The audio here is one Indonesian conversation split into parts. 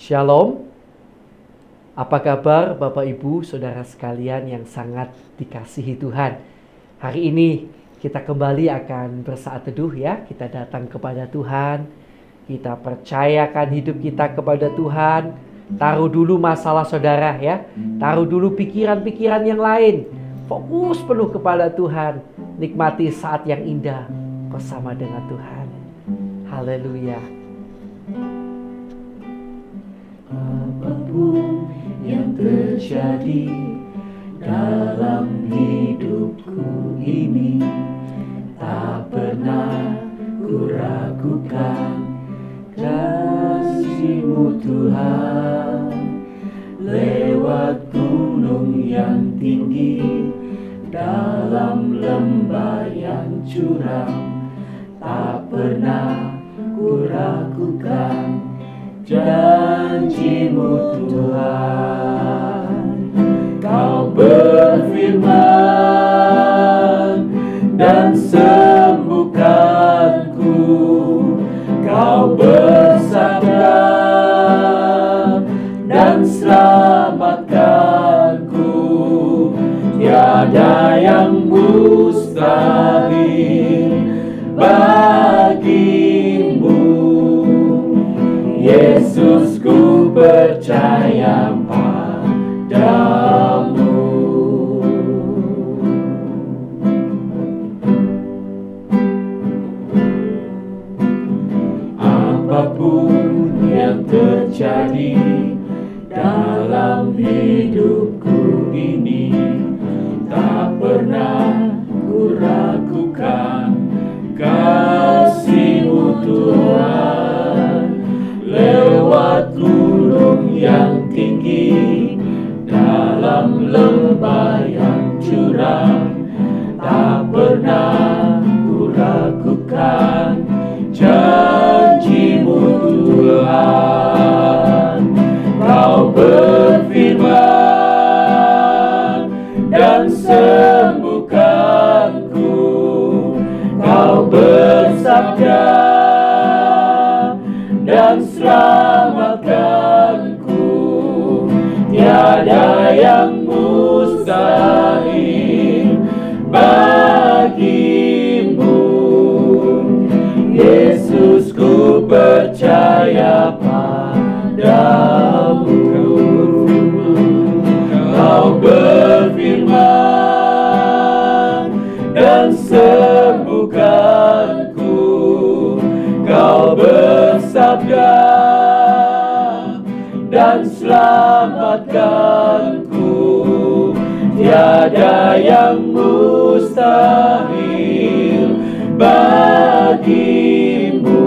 Shalom, apa kabar Bapak Ibu Saudara sekalian yang sangat dikasihi Tuhan. Hari ini kita kembali akan bersaat teduh ya. Kita datang kepada Tuhan, kita percayakan hidup kita kepada Tuhan. Taruh dulu masalah saudara ya, taruh dulu pikiran-pikiran yang lain. Fokus penuh kepada Tuhan, nikmati saat yang indah bersama dengan Tuhan. Haleluya. Apapun yang terjadi dalam hidupku ini, tak pernah ku ragukan kasih-Mu Tuhan. Lewat gunung yang tinggi, dalam lembah yang curam, tak pernah ku ragukan janji-Mu Tuhan. Kau berfirman dan sembuhkanku, Kau bersabda dan selamatkanku. Tiada yang mustahil bagi-Mu. Yesus, ku percaya padamu. Apapun yang terjadi dalam hidupku ini, tak pernah ku ragukan kasih-Mu Tuhan. Lewat gunung yang tinggi, dalam lembah yang curam, tak pernah ku ragukan janji-Mu Tuhan. Kau berfirman dan sembuhkanku, Kau bersabda dan selamatkanku. Tiada yang mustahil bagi-Mu. Yesus, ku percaya padamu. Kau berfirman dan sembuhkanku, Kau bersabda dan selamatkanku. Tiada yang mustahil bagi-Mu.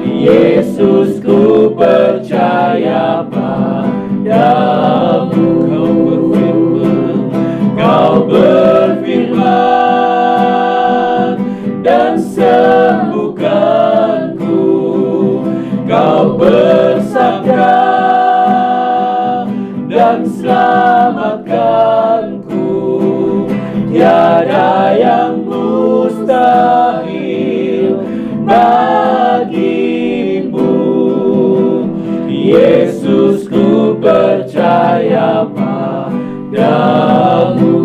Yesus, ku percaya padamu. Kau berfirman dan sembuhkanku, Kau bersabda dan selamatkanku. Tiada yang mustahil bagi-Mu. Yesus, ku percaya padamu.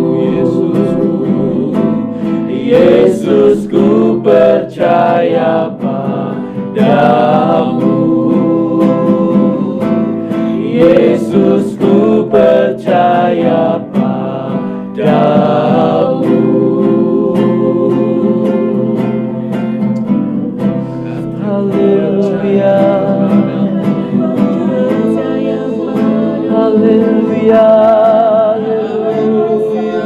Yesus, ku percaya padamu. Yesus, ku percaya padamu. Haleluya, haleluya, haleluya, haleluya.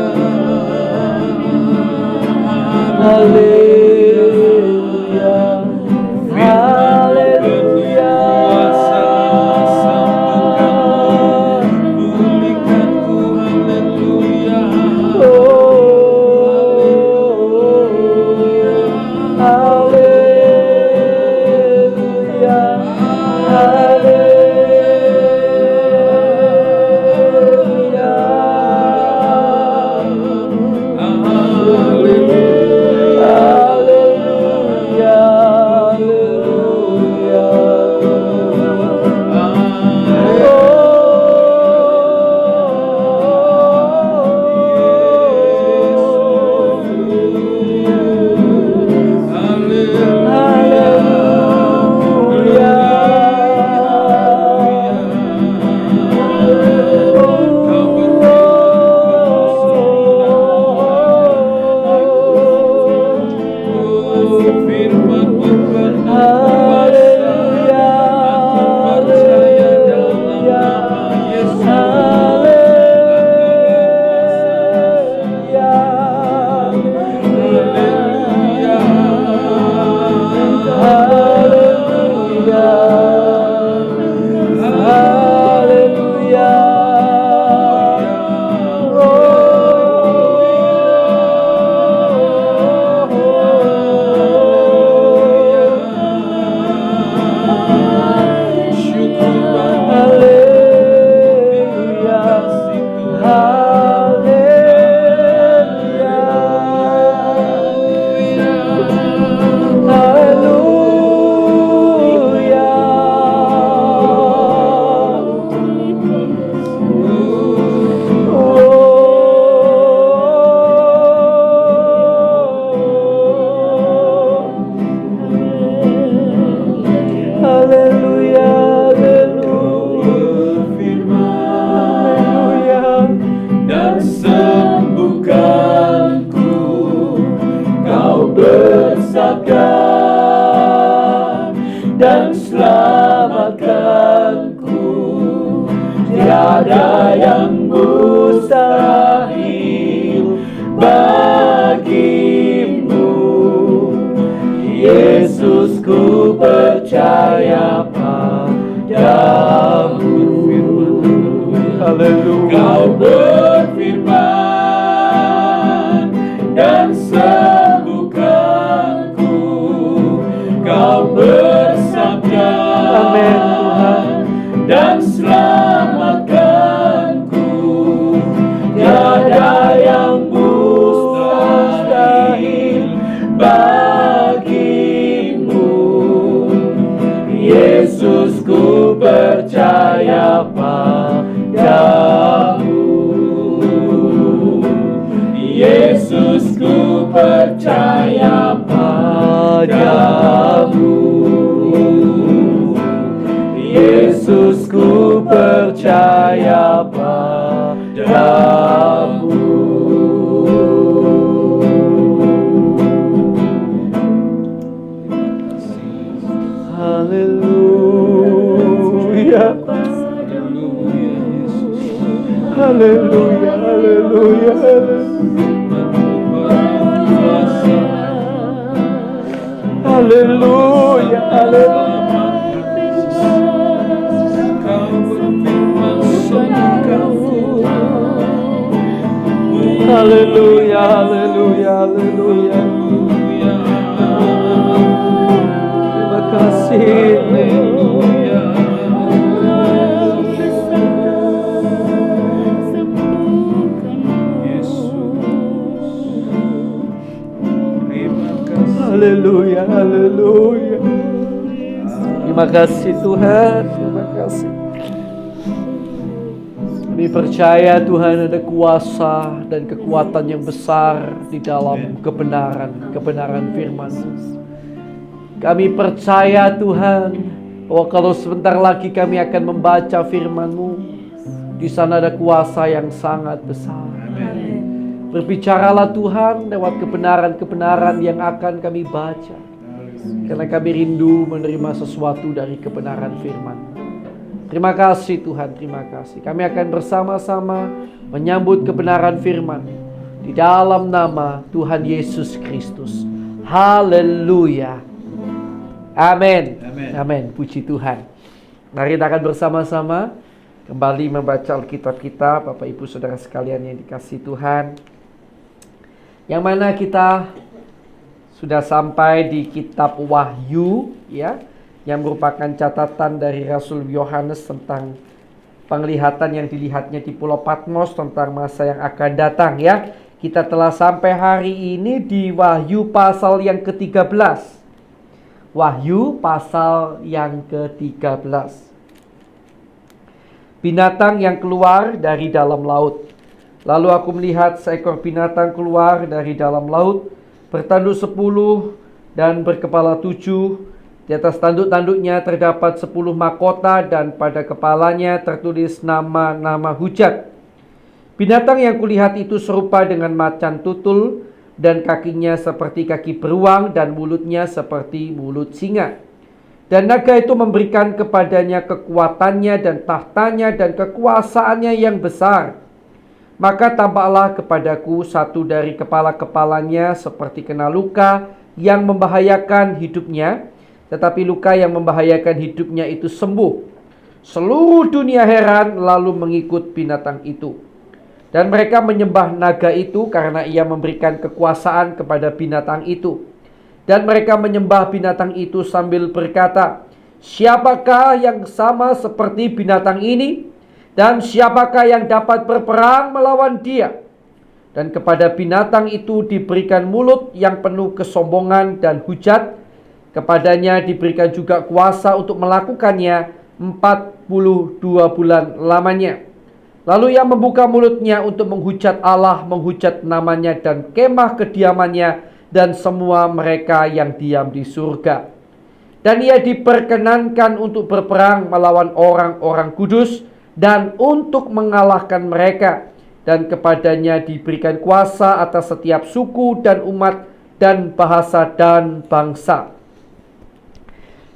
Haleluya, haleluya. dan selamatkanku. Tiada yang mustahil bagimu. Yesus, ku percaya padamu. Haleluya. Kau berfirman dan sembuhkanku. Kau bersabda, Amin Tuhan, dan selamatkanku. Tiada yang mustahil bagimu. Yesus, ku percaya padamu. Yesus, ku percaya padamu. Yesus, ku percaya padamu. haleluya, haleluya, haleluya, haleluya, haleluya. Haleluya, haleluya, haleluya. Terima kasih. Haleluya, haleluya. Terima kasih Tuhan, terima kasih. Kami percaya Tuhan ada kuasa dan kekuatan yang besar di dalam kebenaran firman. Kami percaya Tuhan bahwa kalau sebentar lagi kami akan membaca firman-Mu, di sana ada kuasa yang sangat besar. Berbicaralah Tuhan lewat kebenaran-kebenaran yang akan kami baca, karena kami rindu menerima sesuatu dari kebenaran firman. Terima kasih Tuhan, terima kasih. Kami akan bersama-sama menyambut kebenaran firman di dalam nama Tuhan Yesus Kristus. Haleluya. Amin. Amin. Puji Tuhan. Mari kita akan bersama-sama kembali membaca Alkitab kita, Bapak Ibu Saudara sekalian yang dikasihi Tuhan. Yang mana kita sudah sampai di kitab Wahyu, ya, yang merupakan catatan dari Rasul Yohanes tentang penglihatan yang dilihatnya di Pulau Patmos tentang masa yang akan datang, ya. Kita telah sampai hari ini di Wahyu pasal yang ke-13. Wahyu pasal yang ke-13. Binatang yang keluar dari dalam laut. Lalu aku melihat seekor binatang keluar dari dalam laut, bertanduk 10 dan berkepala 7. Di atas tanduk-tanduknya terdapat 10 mahkota dan pada kepalanya tertulis nama-nama hujat. Binatang yang kulihat itu serupa dengan macan tutul, dan kakinya seperti kaki beruang dan mulutnya seperti mulut singa. Dan naga itu memberikan kepadanya kekuatannya dan tahtanya dan kekuasaannya yang besar. Maka tampaklah kepadaku satu dari kepala-kepalanya seperti kena luka yang membahayakan hidupnya. Tetapi luka yang membahayakan hidupnya itu sembuh. Seluruh dunia heran lalu mengikut binatang itu. Dan mereka menyembah naga itu karena ia memberikan kekuasaan kepada binatang itu. Dan mereka menyembah binatang itu sambil berkata, "Siapakah yang sama seperti binatang ini? Dan siapakah yang dapat berperang melawan dia?" Dan kepada binatang itu diberikan mulut yang penuh kesombongan dan hujat. Kepadanya diberikan juga kuasa untuk melakukannya 42 bulan lamanya. Lalu ia membuka mulutnya untuk menghujat Allah, menghujat namanya dan kemah kediamannya dan semua mereka yang diam di surga. Dan ia diperkenankan untuk berperang melawan orang-orang kudus dan untuk mengalahkan mereka. Dan kepadanya diberikan kuasa atas setiap suku dan umat dan bahasa dan bangsa.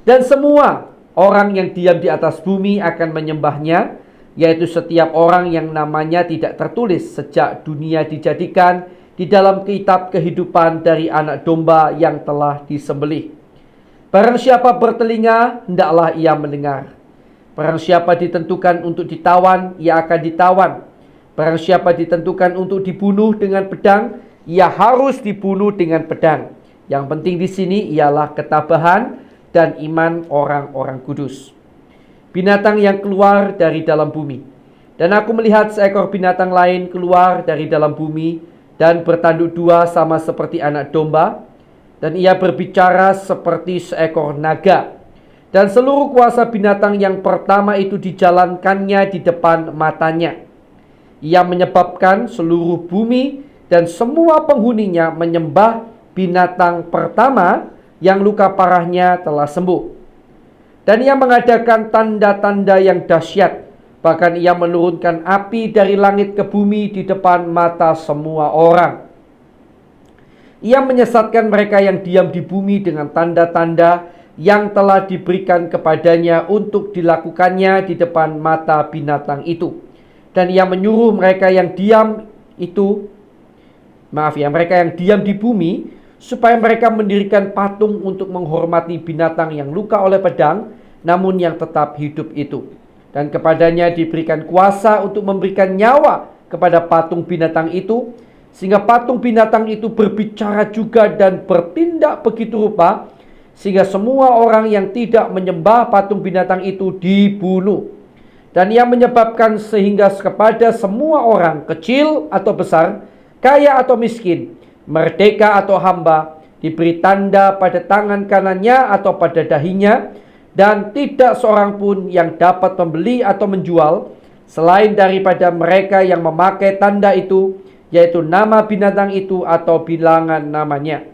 Dan semua orang yang diam di atas bumi akan menyembahnya, yaitu setiap orang yang namanya tidak tertulis sejak dunia dijadikan di dalam kitab kehidupan dari anak domba yang telah disembelih. Barang siapa bertelinga, hendaklah ia mendengar. Barang siapa ditentukan untuk ditawan, ia akan ditawan. Barang siapa ditentukan untuk dibunuh dengan pedang, ia harus dibunuh dengan pedang. Yang penting di sini ialah ketabahan dan iman orang-orang kudus. Binatang yang keluar dari dalam bumi. Dan aku melihat seekor binatang lain keluar dari dalam bumi dan bertanduk dua sama seperti anak domba. Dan ia berbicara seperti seekor naga. Dan seluruh kuasa binatang yang pertama itu dijalankannya di depan matanya. Ia menyebabkan seluruh bumi dan semua penghuninya menyembah binatang pertama yang luka parahnya telah sembuh. Dan ia mengadakan tanda-tanda yang dahsyat. Bahkan ia menurunkan api dari langit ke bumi di depan mata semua orang. Ia menyesatkan mereka yang diam di bumi dengan tanda-tanda yang telah diberikan kepadanya untuk dilakukannya di depan mata binatang itu. Dan ia menyuruh mereka yang diam di bumi supaya mereka mendirikan patung untuk menghormati binatang yang luka oleh pedang, namun yang tetap hidup itu. Dan kepadanya diberikan kuasa untuk memberikan nyawa kepada patung binatang itu, sehingga patung binatang itu berbicara juga dan bertindak begitu rupa, sehingga semua orang yang tidak menyembah patung binatang itu dibunuh. Dan ia menyebabkan sehingga kepada semua orang, kecil atau besar, kaya atau miskin, merdeka atau hamba, diberi tanda pada tangan kanannya atau pada dahinya, dan tidak seorang pun yang dapat membeli atau menjual selain daripada mereka yang memakai tanda itu, yaitu nama binatang itu atau bilangan namanya.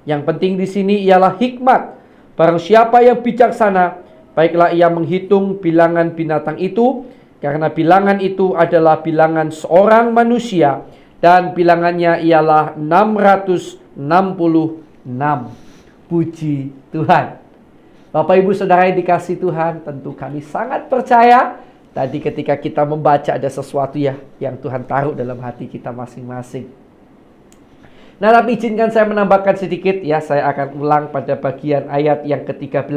Yang penting di sini ialah hikmat. Barang siapa yang bijaksana, baiklah ia menghitung bilangan binatang itu, karena bilangan itu adalah bilangan seorang manusia, dan bilangannya ialah 666. Puji Tuhan. Bapak Ibu Saudara yang dikasihi Tuhan, tentu kami sangat percaya tadi ketika kita membaca ada sesuatu yang Tuhan taruh dalam hati kita masing-masing. Nah, tapi izinkan saya menambahkan sedikit ya. Saya akan ulang pada bagian ayat yang ke-13.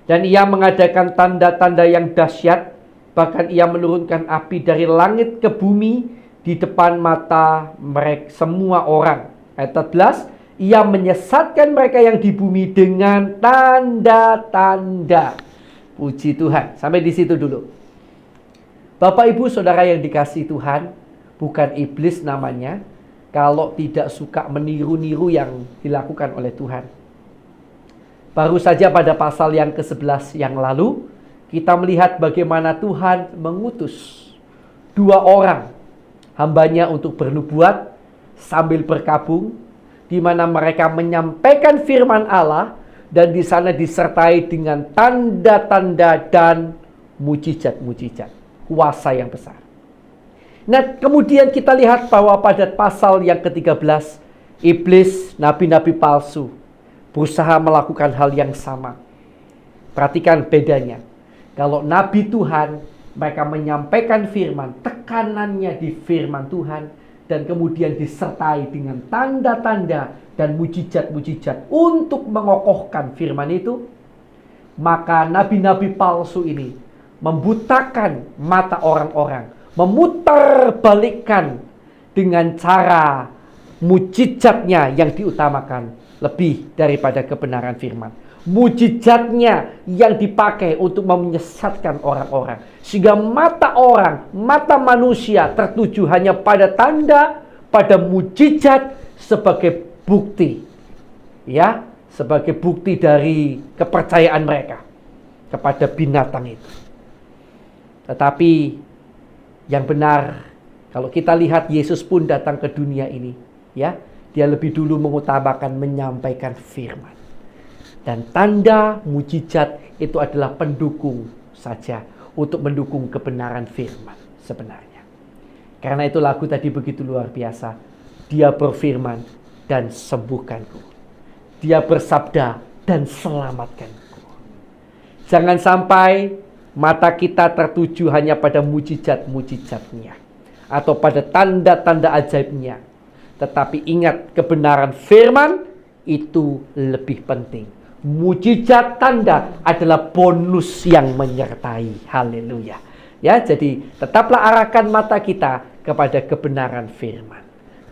Dan ia mengadakan tanda-tanda yang dahsyat, bahkan ia menurunkan api dari langit ke bumi di depan mata mereka semua orang. Ayat 14, ia menyesatkan mereka yang di bumi dengan tanda-tanda. Puji Tuhan. Sampai di situ dulu. Bapak Ibu Saudara yang dikasihi Tuhan, bukan iblis namanya kalau tidak suka meniru-niru yang dilakukan oleh Tuhan. Baru saja pada pasal yang ke-11 yang lalu, kita melihat bagaimana Tuhan mengutus 2 orang hambanya untuk bernubuat sambil berkabung, di mana mereka menyampaikan firman Allah, dan di sana disertai dengan tanda-tanda dan mujizat-mujizat, kuasa yang besar. Nah, kemudian kita lihat bahwa pada pasal yang ke-13, iblis, nabi-nabi palsu, berusaha melakukan hal yang sama. Perhatikan bedanya. Kalau nabi Tuhan, mereka menyampaikan firman, tekanannya di firman Tuhan, dan kemudian disertai dengan tanda-tanda dan mujizat-mujizat untuk mengokohkan firman itu. Maka nabi-nabi palsu ini membutakan mata orang-orang, memutarbalikkan dengan cara mujizatnya yang diutamakan lebih daripada kebenaran firman. Mujizatnya yang dipakai untuk menyesatkan orang-orang, sehingga mata orang, mata manusia tertuju hanya pada tanda, pada mujizat sebagai bukti, ya, sebagai bukti dari kepercayaan mereka kepada binatang itu. Tetapi yang benar, kalau kita lihat Yesus pun datang ke dunia ini, ya, dia lebih dulu mengutamakan menyampaikan firman. Dan tanda mujizat itu adalah pendukung saja untuk mendukung kebenaran firman sebenarnya. Karena itu lagu tadi begitu luar biasa. Dia berfirman dan sembuhkanku. Dia bersabda dan selamatkanku. Jangan sampai mata kita tertuju hanya pada mujizat-mujizatnya atau pada tanda-tanda ajaibnya. Tetapi ingat, kebenaran firman itu lebih penting. Mujizat tanda adalah bonus yang menyertai. Haleluya. Ya, jadi tetaplah arahkan mata kita kepada kebenaran firman.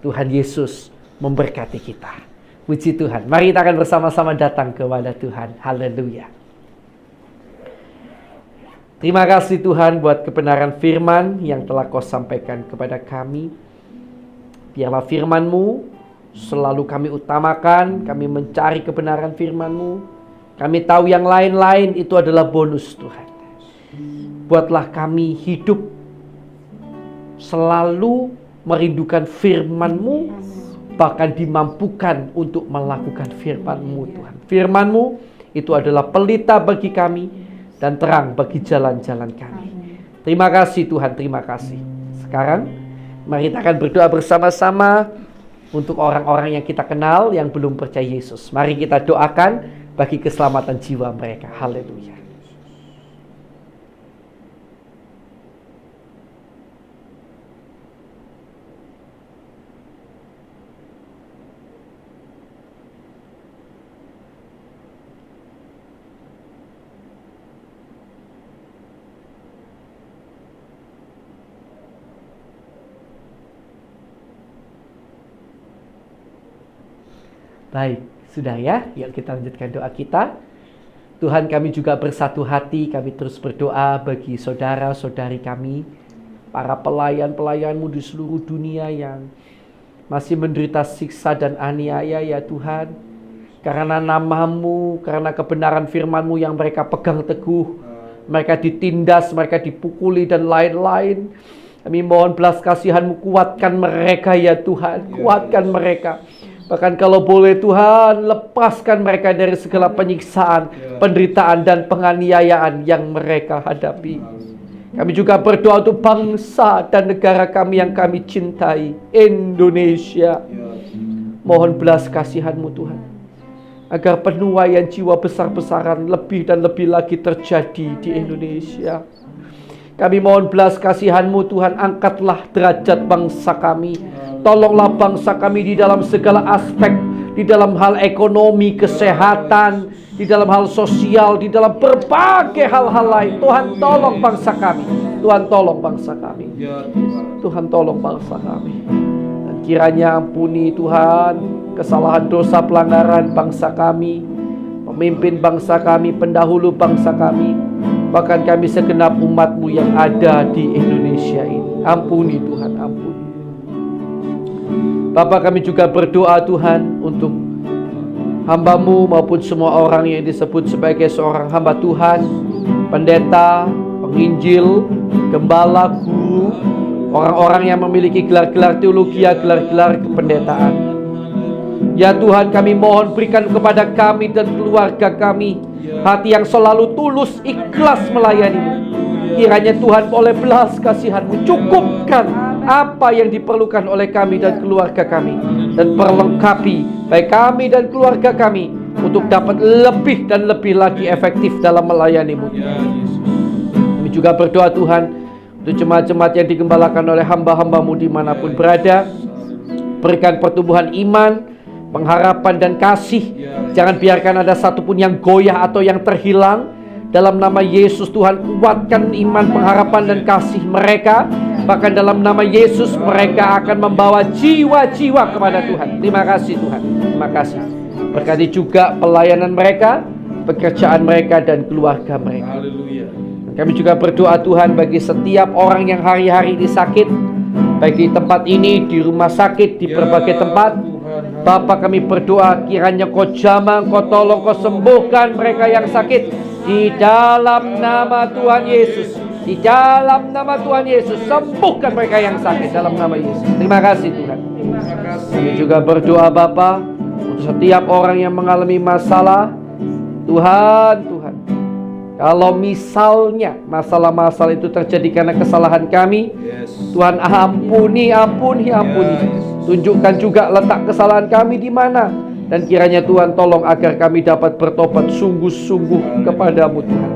Tuhan Yesus memberkati kita. Puji Tuhan. Mari kita akan bersama-sama datang kepada Tuhan. Haleluya. Terima kasih Tuhan buat kebenaran firman yang telah Kau sampaikan kepada kami. Biarlah firman-Mu selalu kami utamakan, kami mencari kebenaran firman-Mu. Kami tahu yang lain-lain itu adalah bonus Tuhan. Buatlah kami hidup selalu merindukan firman-Mu, bahkan dimampukan untuk melakukan firman-Mu Tuhan. Firman-Mu itu adalah pelita bagi kami dan terang bagi jalan-jalan kami. Terima kasih Tuhan, terima kasih. Sekarang mari kita akan berdoa bersama-sama untuk orang-orang yang kita kenal yang belum percaya Yesus. Mari kita doakan bagi keselamatan jiwa mereka. Haleluya. Baik, sudah ya. Yuk kita lanjutkan doa kita. Tuhan, kami juga bersatu hati, kami terus berdoa bagi saudara-saudari kami, para pelayan-pelayan-Mu di seluruh dunia yang masih menderita siksa dan aniaya ya Tuhan. Karena nama-Mu, karena kebenaran firman-Mu yang mereka pegang teguh, mereka ditindas, mereka dipukuli dan lain-lain. Kami mohon belas kasihan-Mu, kuatkan mereka ya Tuhan, kuatkan mereka. Bahkan kalau boleh Tuhan, lepaskan mereka dari segala penyiksaan, penderitaan dan penganiayaan yang mereka hadapi. Kami juga berdoa untuk bangsa dan negara kami yang kami cintai, Indonesia. Mohon belas kasihan-Mu Tuhan, agar penuaian jiwa besar-besaran lebih dan lebih lagi terjadi di Indonesia. Kami mohon belas kasihan-Mu Tuhan, angkatlah derajat bangsa kami. Tolonglah bangsa kami di dalam segala aspek, di dalam hal ekonomi, kesehatan, di dalam hal sosial, di dalam berbagai hal-hal lain. Tuhan tolong bangsa kami. Tuhan tolong bangsa kami. Tuhan tolong bangsa kami. Dan kiranya ampuni Tuhan kesalahan dosa pelanggaran bangsa kami, pemimpin bangsa kami, pendahulu bangsa kami, bahkan kami segenap umat-Mu yang ada di Indonesia ini. Ampuni Tuhan, ampuni. Bapa, kami juga berdoa Tuhan untuk hamba-Mu maupun semua orang yang disebut sebagai seorang hamba Tuhan, pendeta, penginjil, gembala, guru, orang-orang yang memiliki gelar-gelar teologi, gelar-gelar kependetaan. Ya Tuhan, kami mohon berikan kepada kami dan keluarga kami hati yang selalu tulus, ikhlas melayani-Mu. Kiranya Tuhan oleh belas kasihan-Mu cukupkan apa yang diperlukan oleh kami dan keluarga kami, dan perlengkapi baik kami dan keluarga kami untuk dapat lebih dan lebih lagi efektif dalam melayani-Mu. Kami juga berdoa Tuhan untuk jemaat-jemaat yang digembalakan oleh hamba-hamba-Mu dimanapun berada. Berikan pertumbuhan iman, pengharapan dan kasih. Jangan biarkan ada satupun yang goyah atau yang terhilang. Dalam nama Yesus Tuhan, kuatkan iman, pengharapan dan kasih mereka. Bahkan dalam nama Yesus mereka akan membawa jiwa-jiwa kepada Tuhan. Terima kasih Tuhan, terima kasih. Berkati juga pelayanan mereka, pekerjaan mereka dan keluarga mereka. Kami juga berdoa Tuhan bagi setiap orang yang hari-hari ini sakit, baik di tempat ini, di rumah sakit, di berbagai tempat. Bapa, kami berdoa kiranya Kau jamah, Kau tolong, Kau sembuhkan mereka yang sakit. Di dalam nama Tuhan Yesus, di dalam nama Tuhan Yesus, sembuhkan mereka yang sakit dalam nama Yesus. Terima kasih Tuhan. Kami juga berdoa Bapa untuk setiap orang yang mengalami masalah. Tuhan, kalau misalnya masalah-masalah itu terjadi karena kesalahan kami, Tuhan ampuni. Tunjukkan juga letak kesalahan kami di mana. Dan kiranya Tuhan tolong agar kami dapat bertobat sungguh-sungguh kepadamu Tuhan.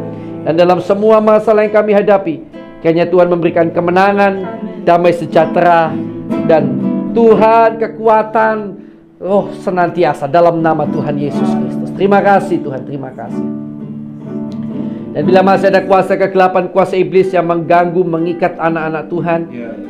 Dan dalam semua masalah yang kami hadapi, kiranya Tuhan memberikan kemenangan, damai sejahtera, dan Tuhan kekuatan roh senantiasa dalam nama Tuhan Yesus Kristus. Terima kasih Tuhan, terima kasih. Dan bila masih ada kuasa kegelapan, kuasa iblis yang mengganggu, mengikat anak-anak Tuhan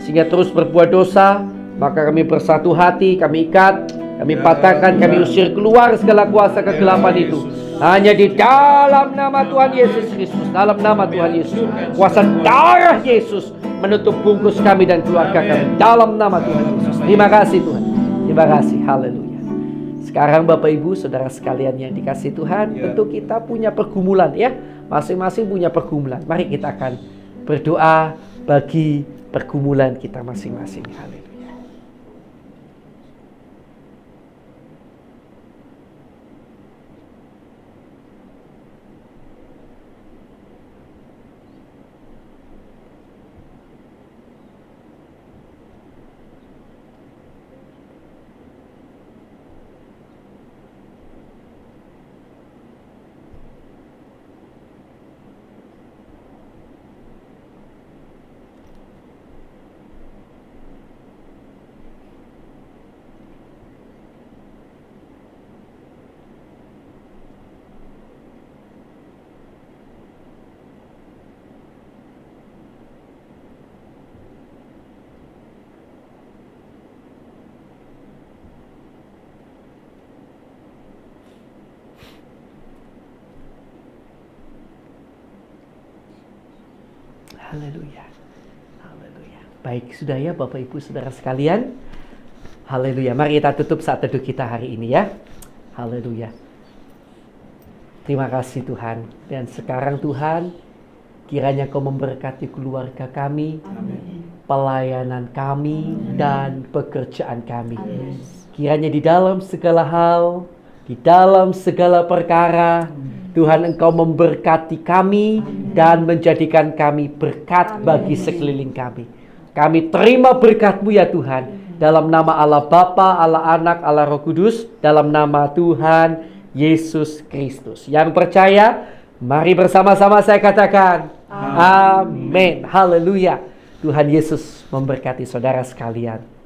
sehingga terus berbuat dosa, maka kami bersatu hati, kami ikat, kami patahkan, kami usir keluar segala kuasa kegelapan itu. Hanya di dalam nama Tuhan Yesus Kristus, dalam nama Tuhan Yesus, kuasa darah Yesus menutup bungkus kami dan keluarga kami, dalam nama Tuhan Yesus. Terima kasih Tuhan, terima kasih, haleluya. Sekarang Bapak Ibu Saudara sekalian yang dikasihi Tuhan, tentu kita punya pergumulan ya, masing-masing punya pergumulan. Mari kita akan berdoa bagi pergumulan kita masing-masing, haleluya. Haleluya. Haleluya. Baik, sudah ya Bapak Ibu Saudara sekalian. Haleluya. Mari kita tutup saat teduh kita hari ini ya. Haleluya. Terima kasih Tuhan. Dan sekarang Tuhan, kiranya Kau memberkati keluarga kami, pelayanan kami, dan pekerjaan kami. Kiranya di dalam segala hal, di dalam segala perkara, Tuhan Engkau memberkati kami dan menjadikan kami berkat bagi sekeliling kami. Kami terima berkat-Mu ya Tuhan. Dalam nama Allah Bapa, Allah Anak, Allah Roh Kudus. Dalam nama Tuhan Yesus Kristus. Yang percaya, mari bersama-sama saya katakan amin. Haleluya. Tuhan Yesus memberkati saudara sekalian.